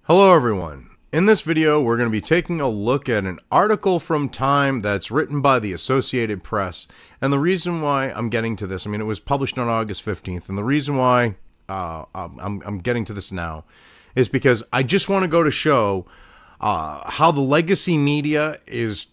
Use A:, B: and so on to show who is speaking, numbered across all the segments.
A: Hello everyone. In this video, we're going to be taking a look at an article from Time that's written by the Associated Press. And the reason why I'm getting to this, it was published on August 15th, and the reason why I'm getting to this now is because I just want to go to show how the legacy media is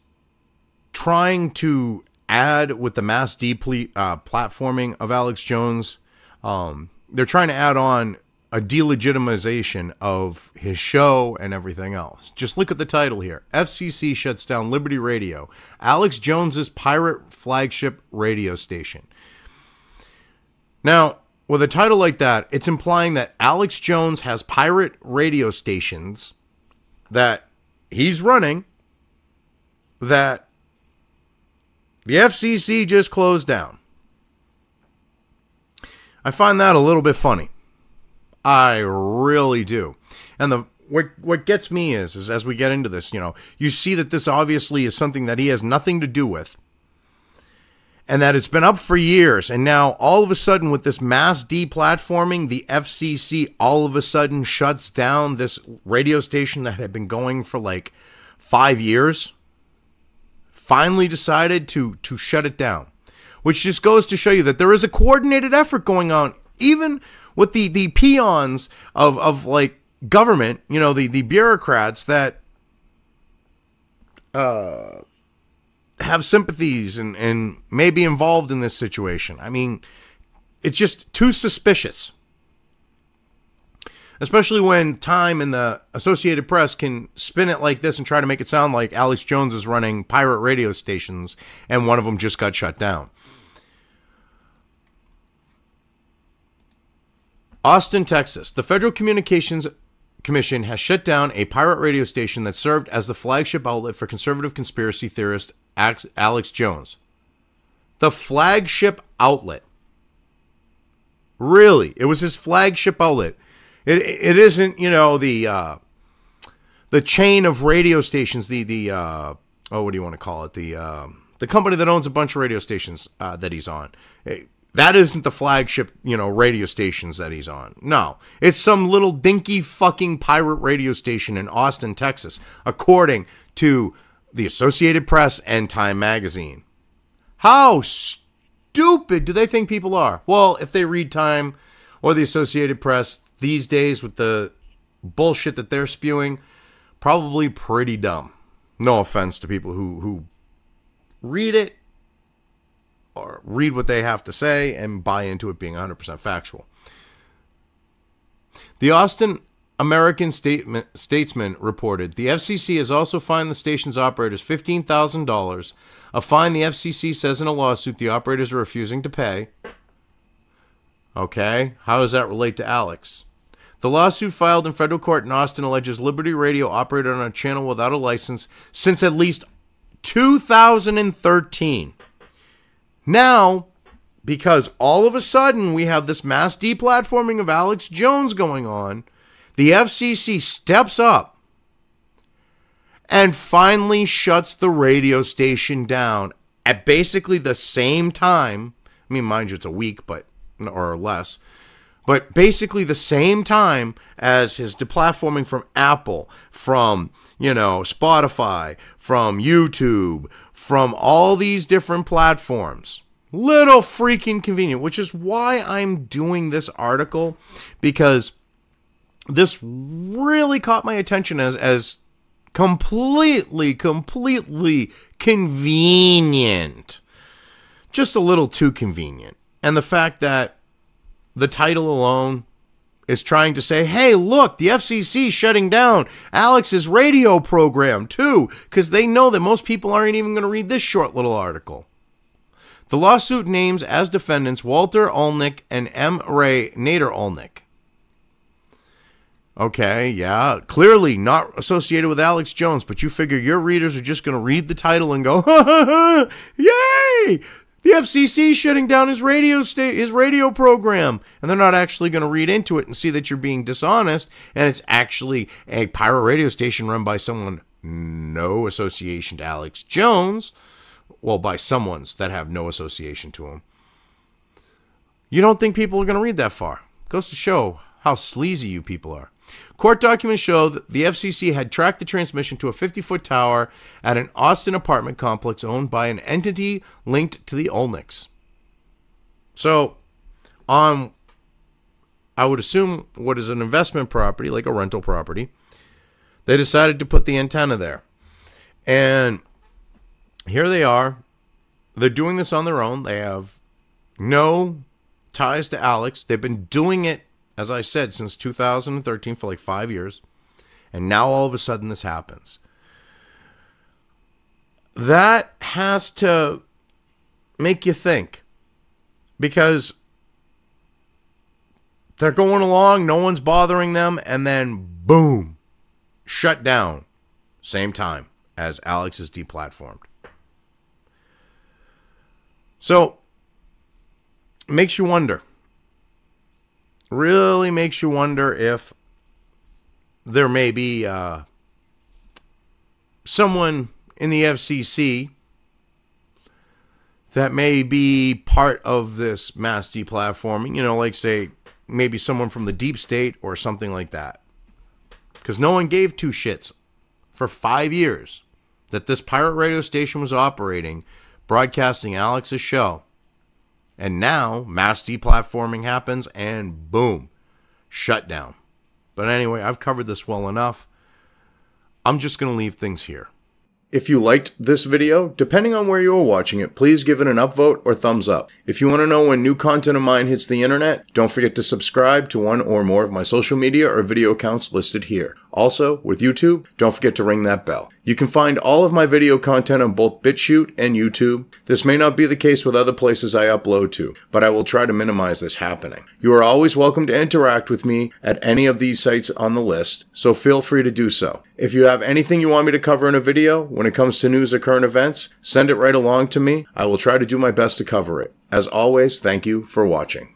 A: trying to add with the mass platforming of Alex Jones. They're trying to add on a delegitimization of his show and everything else. Just look at the title here. FCC shuts down Liberty Radio, Alex Jones's pirate flagship radio station. Now, with a title like that, it's implying that Alex Jones has pirate radio stations that he's running that the FCC just closed down. I find that a little bit funny. I really do. And what gets me is as we get into this, you see that this obviously is something that he has nothing to do with. And that it's been up for years. And now all of a sudden with this mass deplatforming, the FCC all of a sudden shuts down this radio station that had been going for like 5 years. Finally decided to shut it down. Which just goes to show you that there is a coordinated effort going on, even with the peons of like government, the bureaucrats that have sympathies and may be involved in this situation. It's just too suspicious. Especially when Time and the Associated Press can spin it like this and try to make it sound like Alex Jones is running pirate radio stations and one of them just got shut down. Austin, Texas. The Federal Communications Commission has shut down a pirate radio station that served as the flagship outlet for conservative conspiracy theorist Alex Jones. The flagship outlet. Really? It was his flagship outlet. It isn't, the chain of radio stations, what do you want to call it? The company that owns a bunch of radio stations that he's on. That isn't the flagship, radio stations that he's on. No, it's some little dinky fucking pirate radio station in Austin, Texas, according to the Associated Press and Time magazine. How stupid do they think people are? Well, if they read Time or the Associated Press these days with the bullshit that they're spewing, probably pretty dumb. No offense to people who read it or read what they have to say and buy into it being 100% factual. The Austin American Statesman reported, the FCC has also fined the station's operators $15,000, a fine the FCC says in a lawsuit the operators are refusing to pay. Okay, how does that relate to Alex? The lawsuit filed in federal court in Austin alleges Liberty Radio operated on a channel without a license since at least 2013. Now, because all of a sudden we have this mass deplatforming of Alex Jones going on, the FCC steps up and finally shuts the radio station down at basically the same time. Mind you, it's a week, or less. But basically the same time as his deplatforming from Apple, from, Spotify, from YouTube, from all these different platforms. Little freaking convenient, which is why I'm doing this article, because this really caught my attention as completely convenient. Just a little too convenient. And the fact that the title alone is trying to say, hey, look, the FCC shutting down Alex's radio program, too, because they know that most people aren't even going to read this short little article. The lawsuit names as defendants Walter Olenick and M. Ray Nadler-Olenick. Okay, yeah, clearly not associated with Alex Jones, but you figure your readers are just going to read the title and go, ha ha ha, yay! The FCC shutting down his radio program, and they're not actually going to read into it and see that you're being dishonest, and it's actually a pirate radio station run by someone no association to Alex Jones, well, by someone's that have no association to him. You don't think people are going to read that far? Goes to show how sleazy you people are. Court documents show that the FCC had tracked the transmission to a 50-foot tower at an Austin apartment complex owned by an entity linked to the Olenics. So, I would assume what is an investment property, like a rental property, they decided to put the antenna there. And here they are. They're doing this on their own. They have no ties to Alex. They've been doing it, as I said, since 2013 for like 5 years. And now all of a sudden this happens. That has to make you think. Because they're going along, no one's bothering them, and then boom, shut down. Same time as Alex is deplatformed. So, makes you wonder. Really makes you wonder if there may be someone in the FCC that may be part of this mass deplatforming. You know, like say maybe someone from the deep state or something like that. Because no one gave two shits for 5 years that this pirate radio station was operating, broadcasting Alex's show. And now mass deplatforming happens and boom, shut down. But anyway, I've covered this well enough. I'm just going to leave things here. If you liked this video, depending on where you are watching it, please give it an upvote or thumbs up. If you want to know when new content of mine hits the internet, don't forget to subscribe to one or more of my social media or video accounts listed here. Also, with YouTube, don't forget to ring that bell. You can find all of my video content on both BitChute and YouTube. This may not be the case with other places I upload to, but I will try to minimize this happening. You are always welcome to interact with me at any of these sites on the list, so feel free to do so. If you have anything you want me to cover in a video, when it comes to news or current events, send it right along to me. I will try to do my best to cover it. As always, thank you for watching.